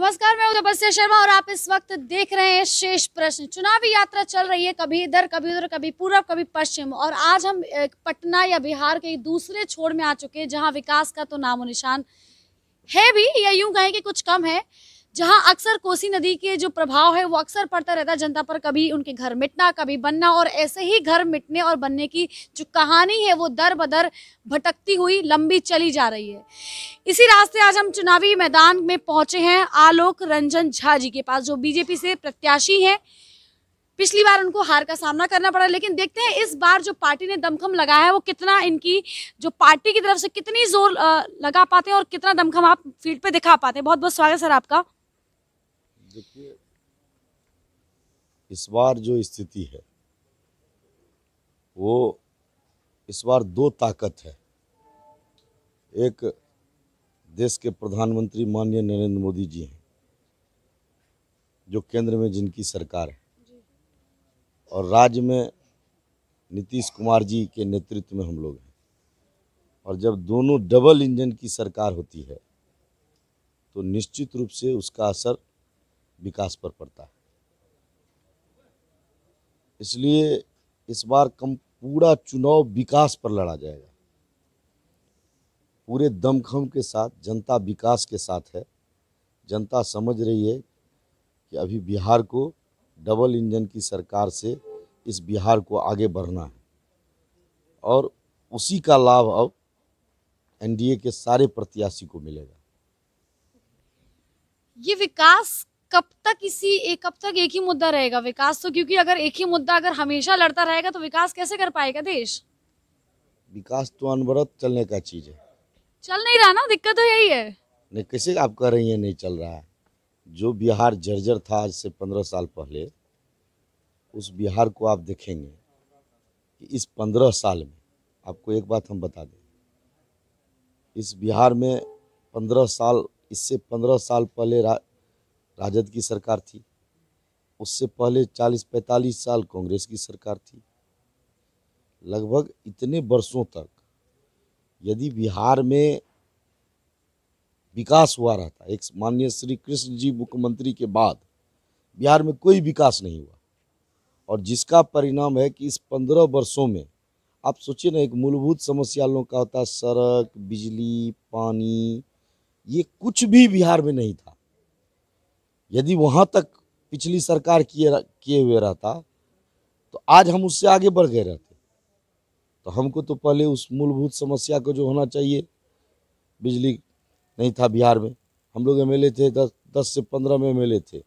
नमस्कार, मैं हूं तपस्या शर्मा और आप इस वक्त देख रहे हैं शेष प्रश्न। चुनावी यात्रा चल रही है, कभी इधर कभी उधर, कभी पूर्व कभी पश्चिम। और आज हम पटना या बिहार के दूसरे छोर में आ चुके हैं जहां विकास का तो नामो निशान है भी, या यूं कहें कि कुछ कम है। जहां अक्सर कोसी नदी के जो प्रभाव है वो अक्सर पड़ता रहता है जनता पर, कभी उनके घर मिटना कभी बनना, और ऐसे ही घर मिटने और बनने की जो कहानी है वो दर बदर भटकती हुई लंबी चली जा रही है। इसी रास्ते आज हम चुनावी मैदान में पहुंचे हैं आलोक रंजन झा जी के पास, जो बीजेपी से प्रत्याशी हैं। पिछली बार उनको हार का सामना करना पड़ा, लेकिन देखते हैं इस बार जो पार्टी ने दमखम लगाया है वो कितना, इनकी जो पार्टी की तरफ से कितनी जोर लगा पाते हैं और कितना दमखम आप फील्ड पे दिखा पाते हैं। बहुत बहुत स्वागत सर आपका। देखिए, इस बार जो स्थिति है वो इस बार दो ताकत है। एक देश के प्रधानमंत्री माननीय नरेंद्र मोदी जी हैं, जो केंद्र में जिनकी सरकार है, और राज्य में नीतीश कुमार जी के नेतृत्व में हम लोग हैं। और जब दोनों डबल इंजन की सरकार होती है तो निश्चित रूप से उसका असर विकास पर पड़ता है। इसलिए इस बार पूरा चुनाव विकास पर लड़ा जाएगा, पूरे दमखम के साथ। जनता विकास के साथ है। जनता समझ रही है कि अभी बिहार को डबल इंजन की सरकार से इस बिहार को आगे बढ़ना है, और उसी का लाभ अब एनडीए के सारे प्रत्याशी को मिलेगा। ये विकास कब तक एक ही मुद्दा रहेगा? विकास तो, क्योंकि अगर एक ही मुद्दा अगर हमेशा लड़ता रहेगा तो विकास कैसे कर पाएगा देश? विकास तो अनवरत चलने का चीज है। चल नहीं रहा ना, दिक्कत तो यही है। नहीं, कैसे आप कह रही हैं नहीं चल रहा है? जो बिहार जर्जर था आज से 15 साल पहले, उस बिहार को आप देखेंगे कि इस 15 साल में, आपको एक बात हम बता दें, इस बिहार में 15 साल, इससे 15 साल पहले राजद की सरकार थी, उससे पहले 40-45 साल कांग्रेस की सरकार थी। लगभग इतने वर्षों तक यदि बिहार में विकास हुआ रहता, एक माननीय श्री कृष्ण जी मुख्यमंत्री के बाद बिहार में कोई विकास नहीं हुआ, और जिसका परिणाम है कि इस 15 वर्षों में आप सोचिए ना, एक मूलभूत समस्या लोगों का होता है, सड़क, बिजली, पानी, ये कुछ भी बिहार में नहीं था। यदि वहाँ तक पिछली सरकार किए हुए रहता तो आज हम उससे आगे बढ़ गए रहते। तो हमको तो पहले उस मूलभूत समस्या को जो होना चाहिए, बिजली नहीं था बिहार में। हम लोग एमएलए थे, 10 से 15 में एमएलए थे।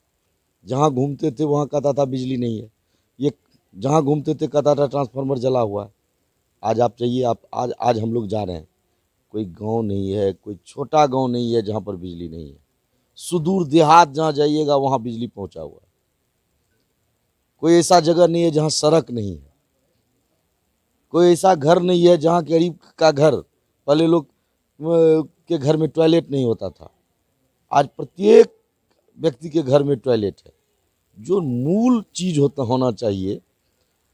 जहाँ घूमते थे वहाँ कहता था बिजली नहीं है, ये जहाँ घूमते थे कहता था ट्रांसफार्मर जला हुआ है। आज आप चाहिए, आप आज हम लोग जा रहे हैं, कोई गांव नहीं है, कोई छोटा गांव नहीं है जहाँ पर बिजली नहीं है। सुदूर देहात जहाँ जाइएगा वहाँ बिजली पहुँचा हुआ है। कोई ऐसा जगह नहीं है जहाँ सड़क नहीं है। कोई ऐसा घर नहीं है जहाँ गरीब का घर, पहले लोग के घर में टॉयलेट नहीं होता था, आज प्रत्येक व्यक्ति के घर में टॉयलेट है। जो मूल चीज होना चाहिए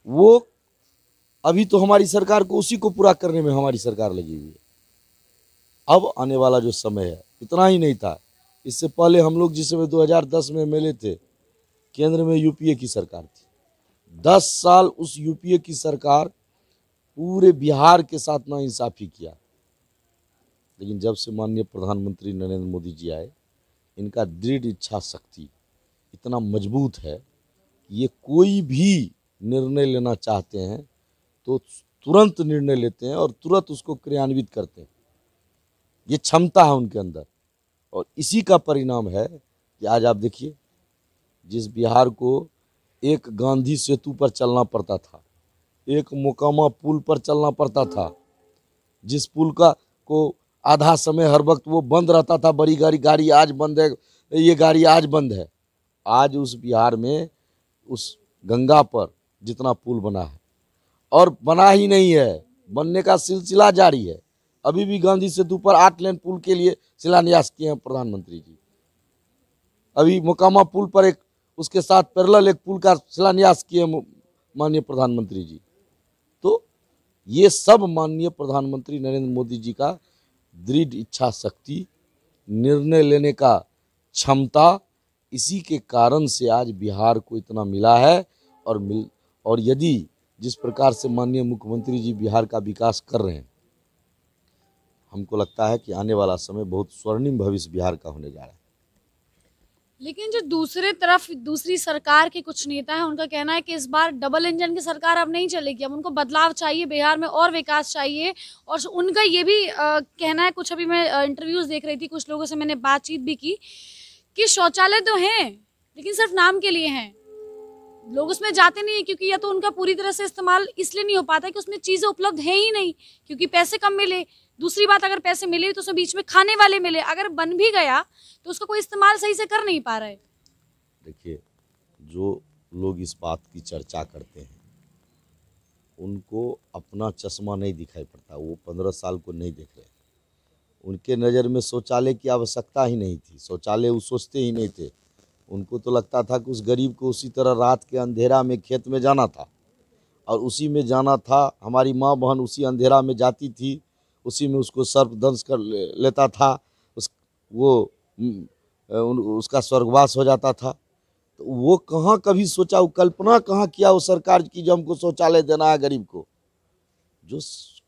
वो अभी तो हमारी सरकार को, उसी को पूरा करने में हमारी सरकार लगी हुई है। अब आने वाला जो समय है, इतना ही नहीं था, इससे पहले हम लोग जिस समय 2010 में एमएलए थे, केंद्र में यूपीए की सरकार थी। 10 साल उस यूपीए की सरकार पूरे बिहार के साथ नाइंसाफी किया। लेकिन जब से माननीय प्रधानमंत्री नरेंद्र मोदी जी आए, इनका दृढ़ इच्छा शक्ति इतना मजबूत है कि ये कोई भी निर्णय लेना चाहते हैं तो तुरंत निर्णय लेते हैं और तुरंत उसको क्रियान्वित करते हैं। ये क्षमता है उनके अंदर, और इसी का परिणाम है कि आज आप देखिए, जिस बिहार को एक गांधी सेतु पर चलना पड़ता था, एक मोकामा पुल पर चलना पड़ता था, जिस पुल को आधा समय हर वक्त वो बंद रहता था, बड़ी गाड़ी आज बंद है, ये गाड़ी आज बंद है। आज उस बिहार में उस गंगा पर जितना पुल बना है, और बना ही नहीं है, बनने का सिलसिला जारी है। अभी भी गांधी सेतु पर 8 लेन पुल के लिए शिलान्यास किए हैं प्रधानमंत्री जी। अभी मोकामा पुल पर एक उसके साथ पैरेलल एक पुल का शिलान्यास किए माननीय प्रधानमंत्री जी। तो ये सब माननीय प्रधानमंत्री नरेंद्र मोदी जी का दृढ़ इच्छा शक्ति, निर्णय लेने का क्षमता, इसी के कारण से आज बिहार को इतना मिला है। और यदि जिस प्रकार से माननीय मुख्यमंत्री जी बिहार का विकास कर रहे हैं, हमको लगता है कि आने वाला समय बहुत स्वर्णिम भविष्य बिहार का होने जा रहा है। लेकिन जो दूसरे तरफ दूसरी सरकार के कुछ नेता हैं, उनका कहना है कि इस बार डबल इंजन की सरकार अब नहीं चलेगी, अब उनको बदलाव चाहिए, बिहार में और विकास चाहिए। और उनका ये भी कहना है, कुछ अभी मैं इंटरव्यूज देख रही थी, कुछ लोगों से मैंने बातचीत भी की, कि शौचालय तो हैं लेकिन सिर्फ नाम के लिए हैं, लोग उसमें जाते नहीं है, क्योंकि या तो उनका पूरी तरह से इस्तेमाल इसलिए नहीं हो पाता कि उसमें चीज़ें उपलब्ध है ही नहीं, क्योंकि पैसे कम मिले। दूसरी बात, अगर पैसे मिले तो उसमें बीच में खाने वाले मिले, अगर बन भी गया तो उसका कोई इस्तेमाल सही से कर नहीं पा रहा है। देखिए, जो लोग इस बात की चर्चा करते हैं उनको अपना चश्मा नहीं दिखाई पड़ता, वो 15 साल को नहीं देख रहे। उनके नज़र में शौचालय की आवश्यकता ही नहीं थी, शौचालय वो सोचते ही नहीं थे। उनको तो लगता था कि उस गरीब को उसी तरह रात के अंधेरा में खेत में जाना था और उसी में जाना था। हमारी माँ बहन उसी अंधेरा में जाती थी, उसी में उसको सर्प दंश कर लेता था, उसका स्वर्गवास हो जाता था। तो वो कहाँ कभी सोचा, वो कल्पना कहाँ किया वो सरकार की जो हमको शौचालय देना है गरीब को। जो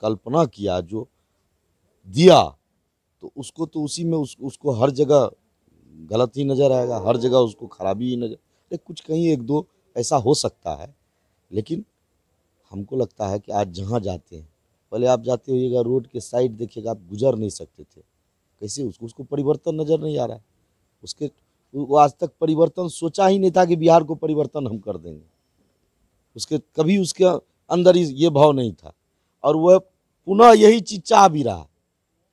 कल्पना किया, जो दिया, तो उसको तो उसी में उसको हर जगह गलत ही नज़र आएगा, हर जगह उसको खराबी ही नज़र। कुछ कहीं एक दो ऐसा हो सकता है, लेकिन हमको लगता है कि आज जहाँ जाते हैं, पहले आप जाते होइएगा रोड के साइड देखिएगा, आप गुजर नहीं सकते थे, कैसे उसको परिवर्तन नज़र नहीं आ रहा है। वो आज तक परिवर्तन सोचा ही नहीं था कि बिहार को परिवर्तन हम कर देंगे। कभी उसके अंदर ये भाव नहीं था, और वह पुनः यही चीज़ चाह भी रहा।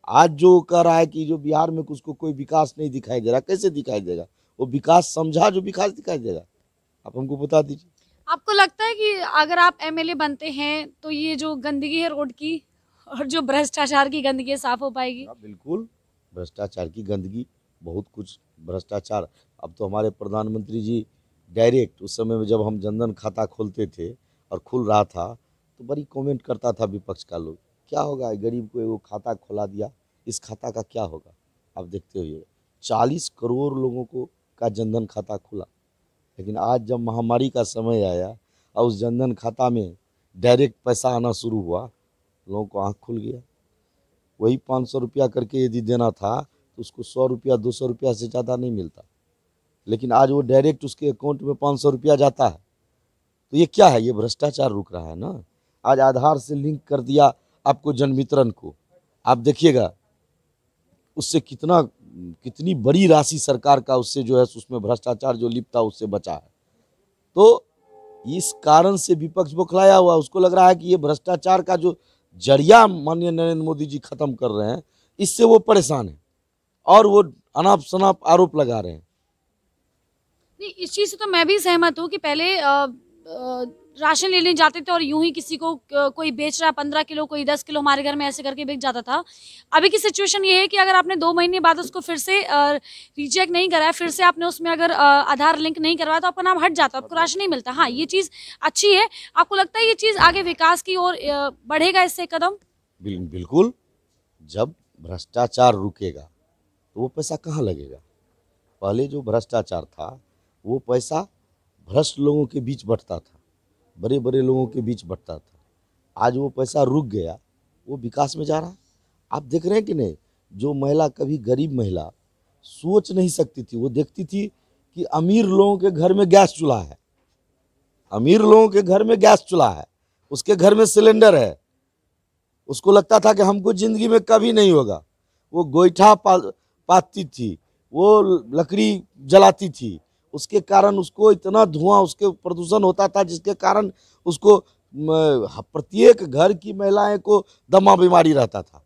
आज जो कह रहा है कि जो बिहार में उसको कोई विकास नहीं दिखाई दे रहा, कैसे दिखाई देगा? वो विकास समझा जो विकास दिखाई देगा? आप हमको बता दीजिए। आपको लगता है कि अगर आप एमएलए बनते हैं तो ये जो गंदगी है रोड की और जो भ्रष्टाचार की गंदगी साफ हो पाएगी? बिल्कुल, भ्रष्टाचार की गंदगी, बहुत कुछ भ्रष्टाचार। अब तो हमारे प्रधानमंत्री जी डायरेक्ट, उस समय में जब हम जनधन खाता खोलते थे और खुल रहा था, तो बड़ी कमेंट करता था विपक्ष का लोग, क्या होगा गरीब को एगो खाता खोला दिया, इस खाता का क्या होगा? आप देखते होइए 40 करोड़ लोगों को का जनधन खाता खुला, लेकिन आज जब महामारी का समय आया और उस जनधन खाता में डायरेक्ट पैसा आना शुरू हुआ, लोगों को आँख खुल गया। वही 500 रुपया करके यदि देना था तो उसको 100 रुपया 200 रुपया से ज़्यादा नहीं मिलता, लेकिन आज वो डायरेक्ट उसके अकाउंट में 500 रुपया जाता है। तो ये क्या है? ये भ्रष्टाचार रुक रहा है ना। आज आधार से लिंक कर दिया आपको जन वितरण को, आप देखिएगा उससे कितनी बड़ी राशि सरकार का उससे जो है उसमें भ्रष्टाचार जो लिप्त था उससे बचा है। तो इस कारण से विपक्ष बौखलाया हुआ, उसको लग रहा है कि ये भ्रष्टाचार का जो जरिया माननीय नरेंद्र मोदी जी खत्म कर रहे हैं, इससे वो परेशान है और वो अनाप शनाप आरोप लगा रहे हैं। नहीं, इस चीज़ से तो मैं भी सहमत हूँ कि पहले राशन लेने जाते थे और यूं ही किसी को कोई बेच रहा है 15 किलो, कोई 10 किलो, हमारे घर में ऐसे करके बिक जाता था। अभी की सिचुएशन ये है कि अगर आपने 2 महीने बाद उसको फिर से रीचेक नहीं कराया, फिर से आपने उसमें अगर आधार लिंक नहीं करवाया, तो आपका नाम हट जाता है, आपको राशन नहीं मिलता। हाँ, ये चीज़ अच्छी है। आपको लगता है ये चीज़ आगे विकास की ओर बढ़ेगा इससे कदम? बिल्कुल, जब भ्रष्टाचार रुकेगा तो वो पैसा कहाँ लगेगा? पहले जो भ्रष्टाचार था वो पैसा भ्रष्ट लोगों के बीच बंटता था, बड़े बड़े लोगों के बीच बंटता था। आज वो पैसा रुक गया, वो विकास में जा रहा है। आप देख रहे हैं कि नहीं, जो महिला कभी गरीब महिला सोच नहीं सकती थी, वो देखती थी कि अमीर लोगों के घर में गैस चूल्हा है, अमीर लोगों के घर में गैस चूल्हा है, उसके घर में सिलेंडर है, उसको लगता था कि हमको ज़िंदगी में कभी नहीं होगा। वो गोईठा पाती थी, वो लकड़ी जलाती थी, उसके कारण उसको इतना धुआं, उसके प्रदूषण होता था जिसके कारण उसको प्रत्येक घर की महिलाएं को दमा बीमारी रहता था।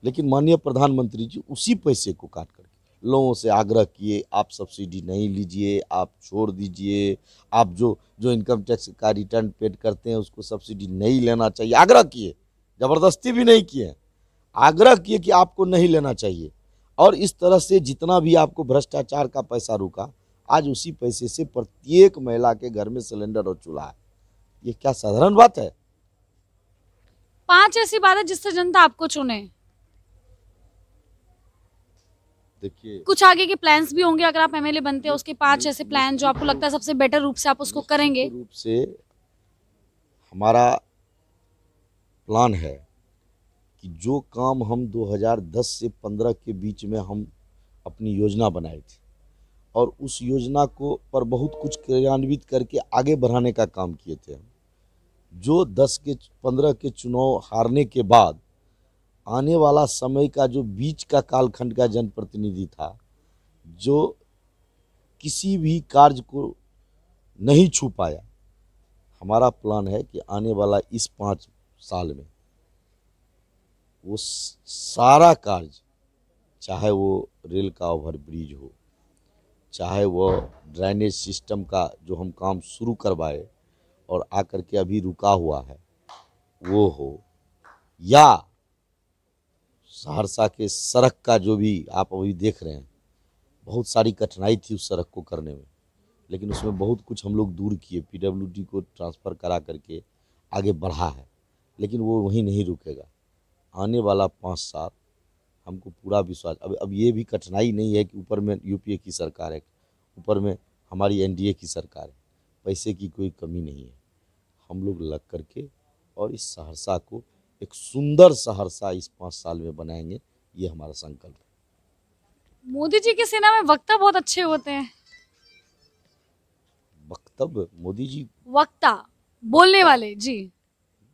लेकिन माननीय प्रधानमंत्री जी उसी पैसे को काट करके लोगों से आग्रह किए, आप सब्सिडी नहीं लीजिए, आप छोड़ दीजिए, आप जो इनकम टैक्स का रिटर्न पेड करते हैं उसको सब्सिडी नहीं लेना चाहिए। आग्रह किए, ज़बरदस्ती भी नहीं किए, आग्रह किए कि आपको नहीं लेना चाहिए। और इस तरह से जितना भी आपको भ्रष्टाचार का पैसा रुका, आज उसी पैसे से प्रत्येक महिला के घर में सिलेंडर और चूल्हा है। ये क्या साधारण बात है? 5 ऐसी बात है जिससे जनता आपको चुने। देखिए, कुछ आगे के प्लान्स भी होंगे अगर आप एमएलए बनते हैं, उसके 5 ऐसे प्लान जो आपको लगता है सबसे बेटर रूप से आप उसको करेंगे? निश्चित रूप से हमारा प्लान है कि जो काम हम 2010 से 15 के बीच में हम अपनी योजना बनाए थे और उस योजना को पर बहुत कुछ क्रियान्वित करके आगे बढ़ाने का काम किए थे हम। जो 15 के चुनाव हारने के बाद आने वाला समय का जो बीच का कालखंड का जनप्रतिनिधि था, जो किसी भी कार्य को नहीं छू पाया, हमारा प्लान है कि आने वाला इस 5 साल में वो सारा कार्य, चाहे वो रेल का ओवरब्रिज हो, चाहे वो ड्रेनेज सिस्टम का जो हम काम शुरू करवाए और आकर के अभी रुका हुआ है वो हो, या सहरसा के सड़क का जो भी आप अभी देख रहे हैं, बहुत सारी कठिनाई थी उस सड़क को करने में, लेकिन उसमें बहुत कुछ हम लोग दूर किए, पीडब्ल्यूडी को ट्रांसफ़र करा करके आगे बढ़ा है, लेकिन वो वहीं नहीं रुकेगा। आने वाला 5 साल हमको पूरा विश्वास, अब ये भी कठिनाई नहीं है कि ऊपर में यूपीए की सरकार है, ऊपर में हमारी एनडीए की सरकार है, पैसे की कोई कमी नहीं है। हम लोग लग करके और इस सहरसा को एक सुंदर सहरसा इस 5 साल में बनाएंगे, ये हमारा संकल्प है। मोदी जी की सेना में वक्ता बहुत अच्छे होते हैं। वक्तव्य मोदी जी वक्ता, बोलने वाले जी।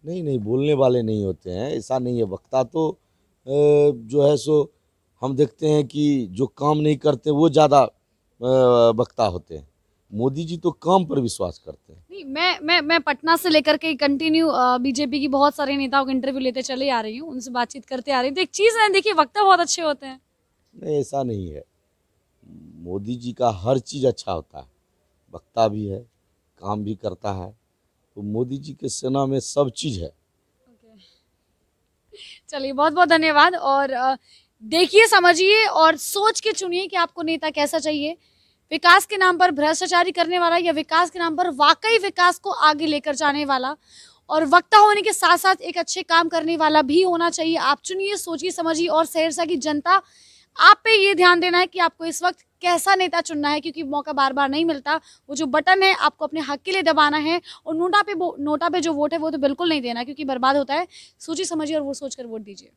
नहीं बोलने वाले नहीं होते हैं, ऐसा नहीं है। वक्ता तो जो है सो हम देखते हैं कि जो काम नहीं करते वो ज़्यादा वक्ता होते हैं। मोदी जी तो काम पर विश्वास करते हैं। नहीं, मैं पटना से लेकर के कंटिन्यू बीजेपी की बहुत सारे नेताओं के इंटरव्यू लेते चले आ रही हूँ, उनसे बातचीत करते आ रही हूँ, तो एक चीज़ है, देखिए वक्ता बहुत अच्छे होते हैं। नहीं, ऐसा नहीं है। मोदी जी का हर चीज़ अच्छा होता है, वक्ता भी है, काम भी करता है, तो मोदी जी के सेना में सब चीज़ है। चलिए, बहुत बहुत धन्यवाद। और देखिए, समझिए और सोच के चुनिए कि आपको नेता कैसा चाहिए, विकास के नाम पर भ्रष्टाचारी करने वाला या विकास के नाम पर वाकई विकास को आगे लेकर जाने वाला, और वक्ता होने के साथ साथ एक अच्छे काम करने वाला भी होना चाहिए। आप चुनिए, सोचिए, समझिए, और सहरसा की जनता आप पे ये ध्यान देना है कि आपको इस वक्त कैसा नेता चुनना है, क्योंकि मौका बार बार नहीं मिलता। वो जो बटन है आपको अपने हक के लिए दबाना है, और नोटा पे जो वोट है वो तो बिल्कुल नहीं देना, क्योंकि बर्बाद होता है। सोचिए समझिए और वो सोचकर वोट दीजिए।